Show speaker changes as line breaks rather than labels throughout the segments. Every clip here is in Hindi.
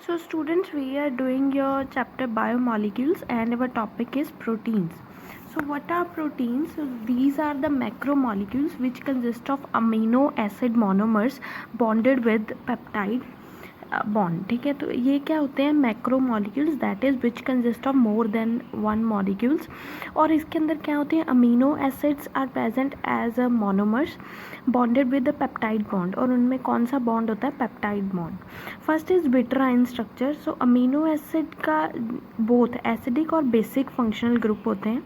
So students, we are doing your chapter biomolecules and our topic is proteins. So what are proteins? So these are the macromolecules which consist of amino acid monomers bonded with peptide bond. ठीक है, तो ये क्या होते हैं macromolecules, that is which consist of more than one molecules. और इसके अंदर क्या होते हैं, amino acids are present as a monomers bonded with the peptide bond. और उनमें कौन सा बॉन्ड होता है, peptide bond. First is zwitterion structure. So amino acid का बोथ एसिडिक और बेसिक फंक्शनल ग्रुप होते हैं.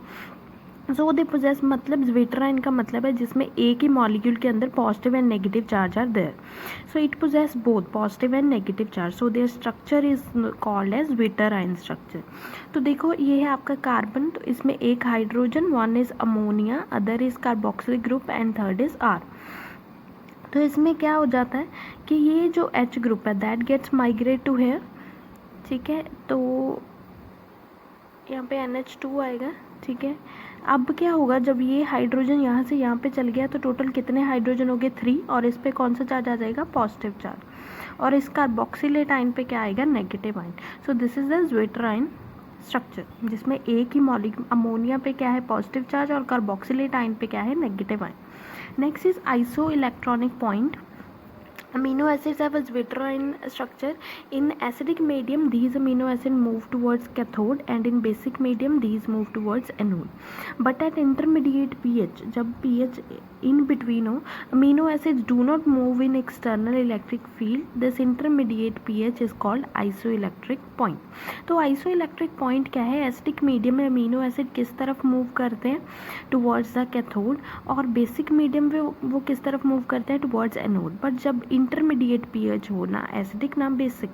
सो दे पोजेस, मतलब विट्राइन का मतलब है जिसमें एक ही मॉलिक्यूल के अंदर positive and negative charge are there. So it possesses both positive and negative charge, so their structure is called as zwitterion structure. तो देखो ये है आपका कार्बन, तो इसमें एक hydrogen, one is ammonia, other is carboxylic group and third is R. तो इसमें क्या हो जाता है कि ये जो H ग्रुप है that gets migrate to here. ठीक है, तो यहाँ पे NH2 आएगा. ठीक है, अब क्या होगा जब ये हाइड्रोजन यहाँ से यहाँ पे चल गया तो टोटल कितने हाइड्रोजन हो गए, 3. और इस पे कौन सा चार्ज आ जाएगा, पॉजिटिव चार्ज. और इस कार्बोक्सिलेट आयन पे क्या आएगा, negative ion. So this is the zwitterion structure जिसमें एक ही मॉलिक्यूल, अमोनिया पे क्या है पॉजिटिव चार्ज और कार्बोक्सिलेट आयन पे क्या है, negative ion. Next is isoelectronic point. Amino acids have a vitrine structure. In acidic medium, these amino acids move towards cathode, and in basic medium, these move towards anode. But at intermediate pH, जब pH in between हो, amino acids do not move in external electric field. This intermediate pH is called isoelectric point. तो isoelectric point क्या है, acidic medium में amino acid किस तरफ move करते हैं, towards the cathode, और basic medium में वो किस तरफ move करते हैं, towards anode. But जब इंटरमीडिएट पीएच हो, ना एसिडिक ना बेसिक,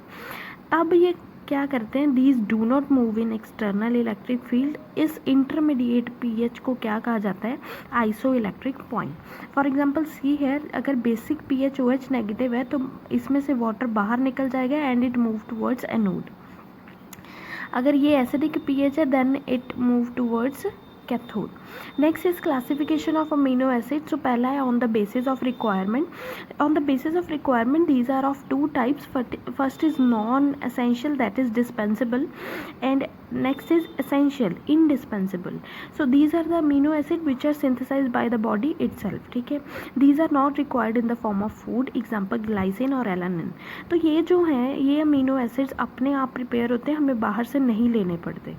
तब ये क्या करते हैं, these do not move in external electric field. इस इंटरमीडिएट पीएच को क्या कहा जाता है, isoelectric point. For example see here, अगर बेसिक पीएच OH नेगेटिव है तो इसमें से वाटर बाहर निकल जाएगा and it move towards anode. अगर ये एसिडिक पीएच है then it move towards cathode. Next is classification of amino acid. So पहला है on the basis of requirement. On the basis of requirement these are of two types. First is non essential, that is dispensable, and next is essential, indispensable. So these are the amino acid which are synthesized by the body itself. ठीक है, these are not required in the form of food, example glycine और alanine. तो ये जो हैं ये amino acids अपने आप प्रिपेयर होते हैं, हमें बाहर से नहीं लेने पड़ते.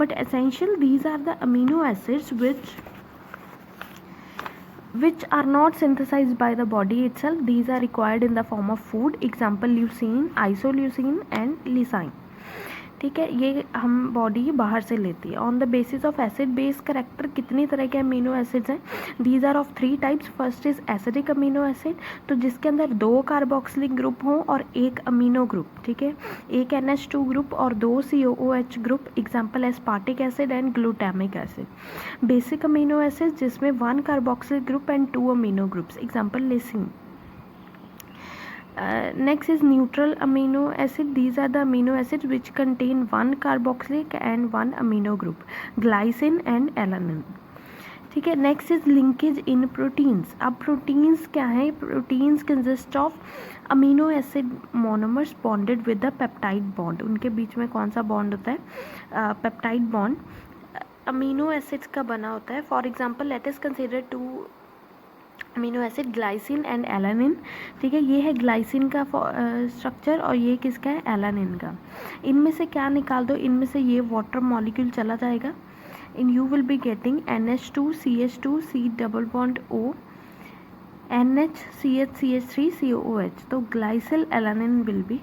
But essential, these are the amino acids which are not synthesized by the body itself. These are required in the form of food, example leucine, isoleucine and lysine. ठीक है, ये हम बॉडी बाहर से लेती है. On the basis of acid base character, कितनी तरह के अमीनो एसिड्स हैं, these are of 3 types. First is acidic amino acid, तो जिसके अंदर 2 कार्बोक्सिलिक ग्रुप हों और एक अमीनो ग्रुप. ठीक है, एक NH2 ग्रुप और 2 COOH group, example aspartic acid and glutamic acid. Basic amino acid जिसमें 1 carboxylic group and 2 amino groups, example lysine. Next is neutral amino acid. These are the amino acids which contain 1 carboxylic and 1 amino group, glycine and alanine. ठीक है, next is linkage in proteins. अब प्रोटीन्स क्या है, proteins consist of amino acid monomers bonded with the peptide bond. उनके बीच में कौन सा बॉन्ड होता है, पेप्टाइड बॉन्ड अमीनो एसिड्स का बना होता है. For example let us consider 2 amino acid glycine and alanine. ठीक है, ये है ग्लाइसिन का स्ट्रक्चर और ये किसका है, एलानिन का. इनमें से क्या निकाल दो, इनमें से ये वाटर मॉलिक्यूल चला जाएगा. In you will be getting NH2 CH2 C double bond O NH CH CH3 COOH. तो glycyl alanine will be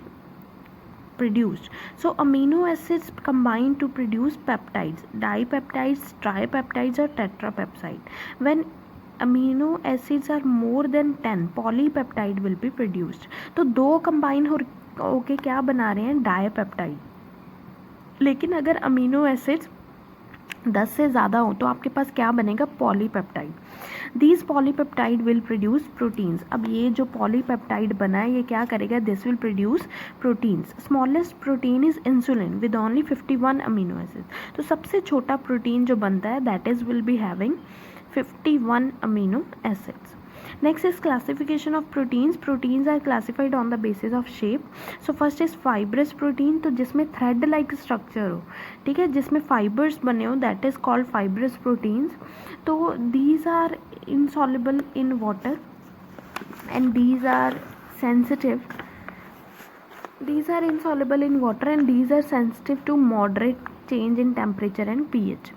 produced. So amino acids combine to produce peptides, dipeptides, tripeptides or tetrapeptide. When amino acids are more than 10, polypeptide will be produced. तो 2 कंबाइन होके क्या बना रहे हैं, डाईपेप्टाइड. लेकिन अगर अमीनो एसिड्स 10 से ज़्यादा हो तो आपके पास क्या बनेगा, polypeptide. These polypeptide will produce proteins. अब ये जो पॉलीपेप्टाइड बना है ये क्या करेगा, this will produce proteins. Smallest protein is insulin with only 51 amino acid. तो सबसे छोटा प्रोटीन जो बनता है that is will be having 51 amino acids. Next is classification of proteins. Proteins are classified on the basis of shape. So first is fibrous protein, तो जिसमें थ्रेड लाइक स्ट्रक्चर हो, ठीक है, जिसमें फाइबर्स बने हो, that is called fibrous proteins. तो these are insoluble in water and these are sensitive. These are insoluble in water and these are sensitive to moderate change in temperature and pH.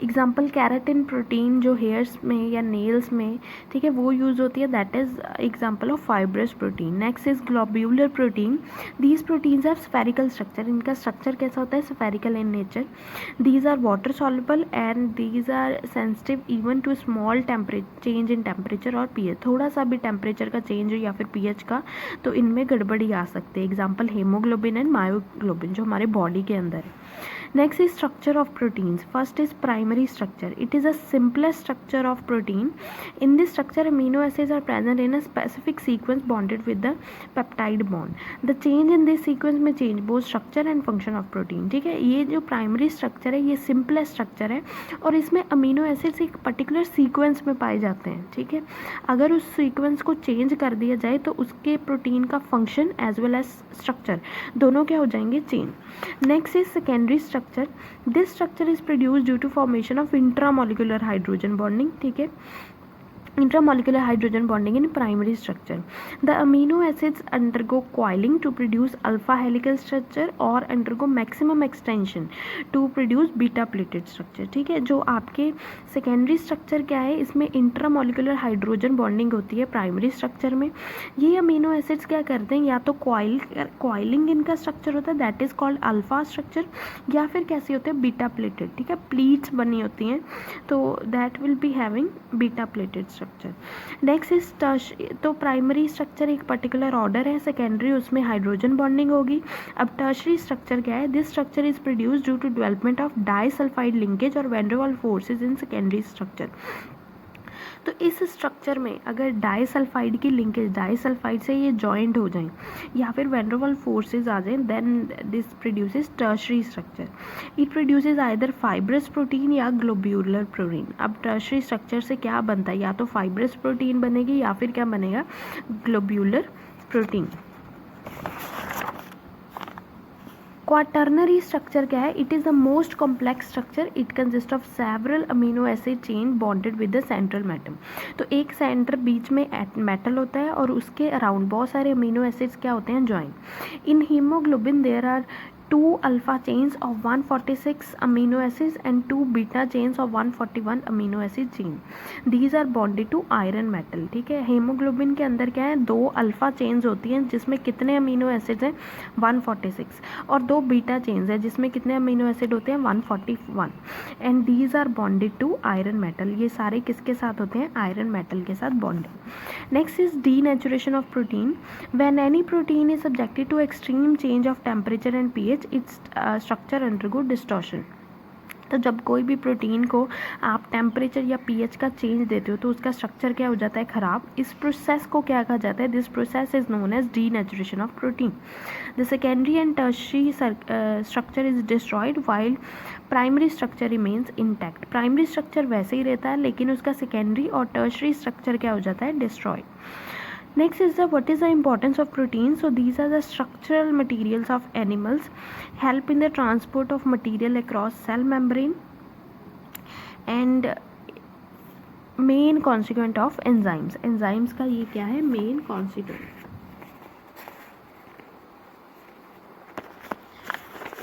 Example keratin protein जो हेयर्स में या नेल्स में, ठीक है, वो यूज़ होती है, that is example of fibrous protein. Next is globular protein. These proteins have spherical structure. इनका स्ट्रक्चर कैसा होता है? Spherical in nature. These are water soluble and these are sensitive even to small change in temperature और pH. थोड़ा सा भी टेम्परेचर का चेंज हो या फिर pH का, तो इनमें गड़बड़ी आ सकती है. एग्जाम्पल हेमोग्लोबिन एंड मायोग्लोबिन जो हमारे बॉडी के अंदर है. Next is structure of proteins. First is primary structure. It is a simplest structure of protein. In this structure, amino acids are present in a specific sequence bonded with the peptide bond. The change in this sequence may change both structure and function of protein. ठीक है, ये जो primary structure है ये simplest structure है और इसमें amino acids एक particular sequence में पाए जाते हैं. ठीक है, अगर उस sequence को change कर दिया जाए तो उसके protein का function as well as structure दोनों क्या हो जाएंगे? change. Next is secondary structure. This structure is produced due to formation of intramolecular hydrogen bonding. ठीक है, intramolecular hydrogen bonding in primary structure. The amino acids undergo coiling to produce alpha helical structure or undergo maximum extension to produce beta plated structure. ठीक है, जो आपके secondary structure क्या है, इसमें intramolecular hydrogen bonding होती है primary structure में. ये amino acids क्या करते हैं? या तो coiling इनका structure होता है, that is called alpha structure, या फिर कैसे होते हैं? beta plated. ठीक है, pleats बनी होती हैं, तो that will be having beta plated structure. Next is तो प्राइमरी स्ट्रक्चर एक पर्टिकुलर ऑर्डर है, सेकेंडरी उसमें हाइड्रोजन बॉन्डिंग होगी. अब टर्शरी स्ट्रक्चर क्या है? This structure is produced due to development of disulphide linkage और van der Waals forces in secondary structure. तो इस स्ट्रक्चर में अगर डाइसल्फाइड की लिंकेज डाइसल्फाइड से ये जॉइंट हो जाएं या फिर वैन डर वाल्स फोर्सेज आ जाएं, then this produces tertiary structure. It produces either fibrous protein या ग्लोब्यूलर प्रोटीन. अब टर्शरी स्ट्रक्चर से क्या बनता है? या तो फाइब्रस प्रोटीन बनेगी या फिर क्या बनेगा? Globular protein. क्वाटर्नरी स्ट्रक्चर क्या है? It is the most complex structure. It consist of several amino acid chain bonded with the central metal. तो एक सेंटर बीच में मेटल होता है और उसके अराउंड बहुत सारे अमीनो एसिड्स क्या होते हैं? Join. In haemoglobin there are 2 alpha chains of 146 amino acids and 2 beta chains of 141 amino acid chain. These are bonded to iron metal. ठीक है, हेमोग्लोबिन के अंदर क्या है? 2 अल्फा चेन्स होती हैं जिसमें कितने अमीनो एसिड्स हैं? 146. और 2 बीटा चेन्स हैं जिसमें कितने अमीनो एसिड होते हैं? 141. And these are bonded to iron metal. ये सारे किसके साथ होते हैं? आयरन मेटल के साथ bonded. Next is denaturation of protein. When any protein is subjected to extreme change of temperature and pH, its structure undergo distortion. तो जब कोई भी प्रोटीन को आप टेम्परेचर या pH का चेंज देते हो तो उसका स्ट्रक्चर क्या हो जाता है? ख़राब. इस प्रोसेस को क्या कहा जाता है? This process is known as denaturation of protein. The secondary and tertiary structure is destroyed while primary structure remains intact. Primary structure वैसे ही रहता है लेकिन उसका सेकेंडरी और टर्शरी स्ट्रक्चर क्या हो जाता है? Destroy. Next is what is the importance of protein. So these are the structural materials of animals, help in the transport of material across cell membrane and main constituent of enzymes. Enzymes का ये क्या है? main constituent.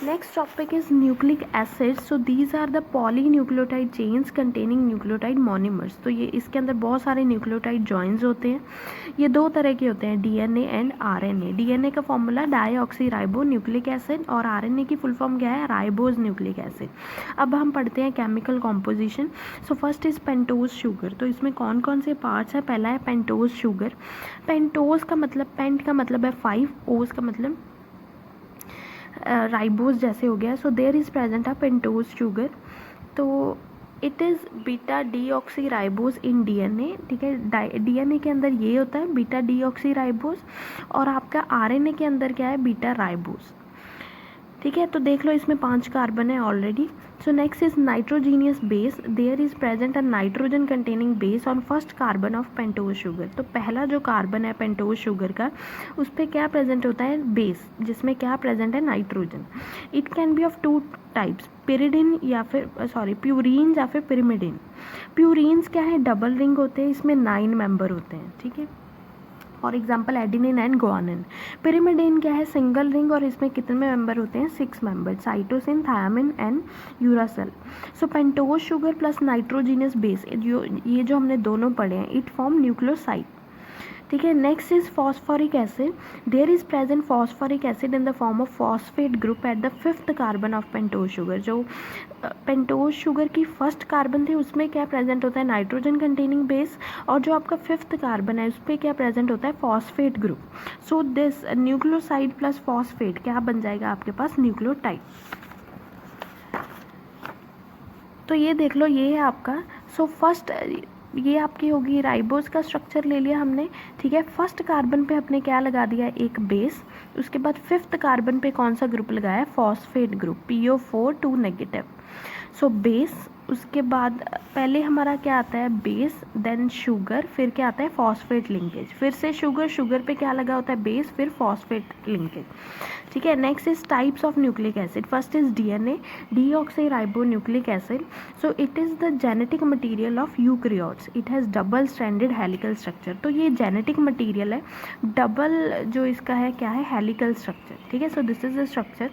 Next topic is nucleic acids. So these are the polynucleotide chains containing nucleotide monomers. तो ये इसके अंदर बहुत सारे न्यूक्लियोटाइड जॉइंस होते हैं. ये 2 तरह के होते हैं, डीएनए एंड आरएनए. डीएनए का formula deoxy ribo nucleic acid और आरएनए की फुल फॉर्म क्या है? Ribose nucleic acid. अब हम पढ़ते हैं chemical composition. So first is pentose sugar. तो इसमें कौन कौन से पार्ट्स हैं? पहला है पेंटोज शुगर. पेंटोज का मतलब, पेंट का मतलब है 5, ओज का मतलब राइबोज जैसे हो गया. So there is present a pentose sugar. तो it is beta deoxyribose in DNA. ठीक है, डीएनए के अंदर ये होता है बीटा डीऑक्सी राइबोज और आपका आरएनए के अंदर क्या है? Beta ribose. ठीक है, तो देख लो इसमें 5 कार्बन है already. So next is nitrogenous base. There is present a nitrogen containing base on first carbon of pentose sugar. तो पहला जो कार्बन है पेंटोज शुगर का, उस पर क्या प्रेजेंट होता है, बेस, जिसमें क्या प्रेजेंट है, nitrogen. It can be of 2 types, pyridine या फिर प्यूरीन या फिर पिरिमिडिन. प्यूरीन्स क्या है, डबल रिंग होते हैं, इसमें 9 मेंबर होते हैं. ठीक है, for example adenine and guanine. Pyrimidine क्या है, सिंगल रिंग, और इसमें कितने मेंबर होते हैं, 6 member, cytosine, thiamine and uracil. So pentose sugar plus nitrogenous base, ये जो हमने दोनों पढ़े हैं, इट फॉर्म न्यूक्लियोसाइड. ठीक है, next is phosphoric acid. There is present phosphoric acid in the form of phosphate group at the 5th carbon of pentose sugar. जो पेंटोज शुगर की फर्स्ट कार्बन थी उसमें क्या प्रेजेंट होता है, नाइट्रोजन कंटेनिंग बेस, और जो आपका 5th कार्बन है उस पर क्या प्रेजेंट होता है, phosphate group. So this nucleoside plus phosphate क्या बन जाएगा आपके पास, न्यूक्लियोटाइड. तो ये देख लो, ये है आपका. सो फर्स्ट ये आपकी होगी राइबोज का स्ट्रक्चर ले लिया हमने. ठीक है, फर्स्ट कार्बन पे हमने क्या लगा दिया, एक बेस. उसके बाद 5th कार्बन पे कौन सा ग्रुप लगाया, phosphate group, PO4 2 negative. So base, उसके बाद पहले हमारा क्या आता है, बेस, देन शुगर, फिर क्या आता है, फॉस्फेट लिंकेज, फिर से शुगर, शुगर पे क्या लगा होता है, बेस, फिर फॉस्फेट लिंकेज. ठीक है, next is types of nucleic acid. First is DNA, deoxyribonucleic acid. So it is the genetic material of eukaryotes. It has double stranded helical structure. तो ये जेनेटिक मटीरियल है, डबल जो इसका है क्या है, हेलिकल स्ट्रक्चर. ठीक है, so this is the structure.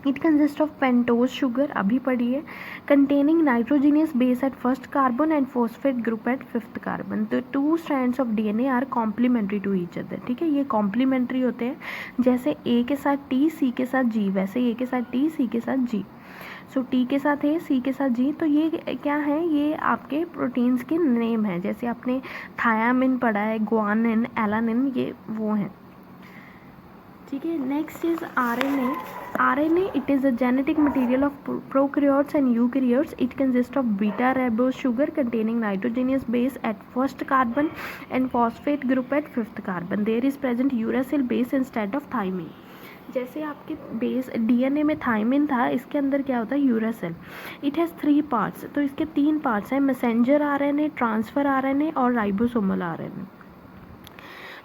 It consist of pentose sugar, अभी पढ़िए, containing nitrogenous base at first carbon and phosphate group at 5th carbon. तो 2 strands of DNA are complementary to each other. ठीक है, ये कॉम्प्लीमेंट्री होते हैं, जैसे A के साथ T, C के साथ G, वैसे A के साथ T, C के साथ G. सो T के साथ A, C के साथ G. तो ये क्या है, ये आपके प्रोटीन्स के नेम हैं, जैसे आपने थायामिन पढ़ा है, गुआनिन, एलानिन, ये वो हैं. ठीक है, next is RNA. RNA, it is a genetic material of prokaryotes and eukaryotes. It consists of beta ribose sugar containing nitrogenous base at first carbon and phosphate group at 5th carbon. There is present uracil base instead of thymine. जैसे आपके बेस DNA में थाइमिन था, इसके अंदर क्या होता है, यूरासिल. It has 3 parts. तो इसके 3 पार्ट्स हैं, मैसेंजर RNA, ट्रांसफ़र RNA और राइबोसोमल RNA.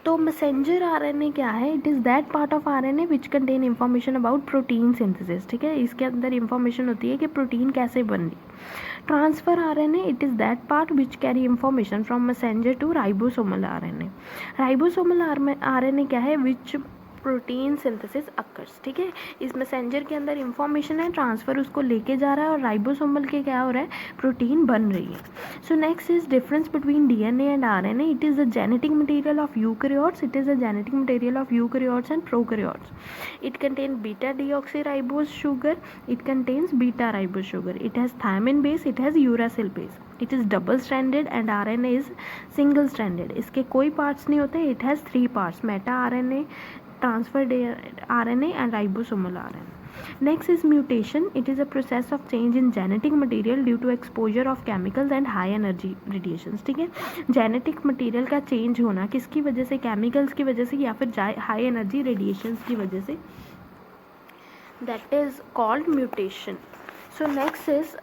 तो मैसेंजर RNA क्या है, it is that part of RNA which contain information about protein synthesis. ठीक है, इसके अंदर इंफॉर्मेशन होती है कि प्रोटीन कैसे बन रही. Transfer RNA, it is that part which carry information from messenger to ribosomal RNA. Ribosomal RNA क्या है, विच प्रोटीन सिंथेसिस अकर्स. ठीक है, इस मैसेंजर के अंदर इंफॉर्मेशन है, ट्रांसफ़र उसको लेके जा रहा है, और राइबोसोमल के क्या हो रहा है, प्रोटीन बन रही है. So next is difference between DNA and RNA. It is the genetic material of eukaryotes. It is the genetic material of eukaryotes and prokaryotes. It contain beta deoxyribose sugar. It contains beta ribose sugar. It has thymine base. It has uracil base. It is double stranded and RNA is single stranded. इसके कोई पार्ट्स नहीं होते. इट हैज़ 3 पार्ट्स, मेटा RNA, transferred RNA and ribosomal RNA. Next is mutation. It is a process of change in genetic material due to exposure of chemicals and high energy radiations. ठीक है, जेनेटिक मटेरियल का चेंज होना किसकी वजह से, केमिकल्स की वजह से या फिर हाई एनर्जी रेडिएशंस की वजह से, that is called mutation. So next is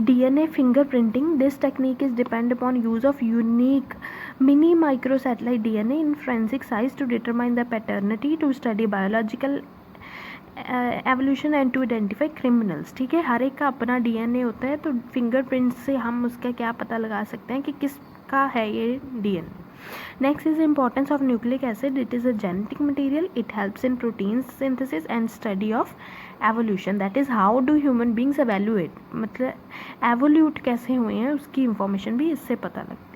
DNA fingerprinting. This technique is depend upon use of unique mini microsatellite DNA in forensic size to determine the paternity, to study biological evolution and to identify criminals. ठीक है, हर एक का अपना DNA होता है, तो फिंगरप्रिंट से हम उसका क्या पता लगा सकते हैं कि किसका है ये DNA. Next is the importance of nucleic acid. It is a genetic material. It helps in protein synthesis and study of evolution. That is how do human beings evaluate, मतलब evolute कैसे हुए हैं उसकी information भी इससे पता लगती है.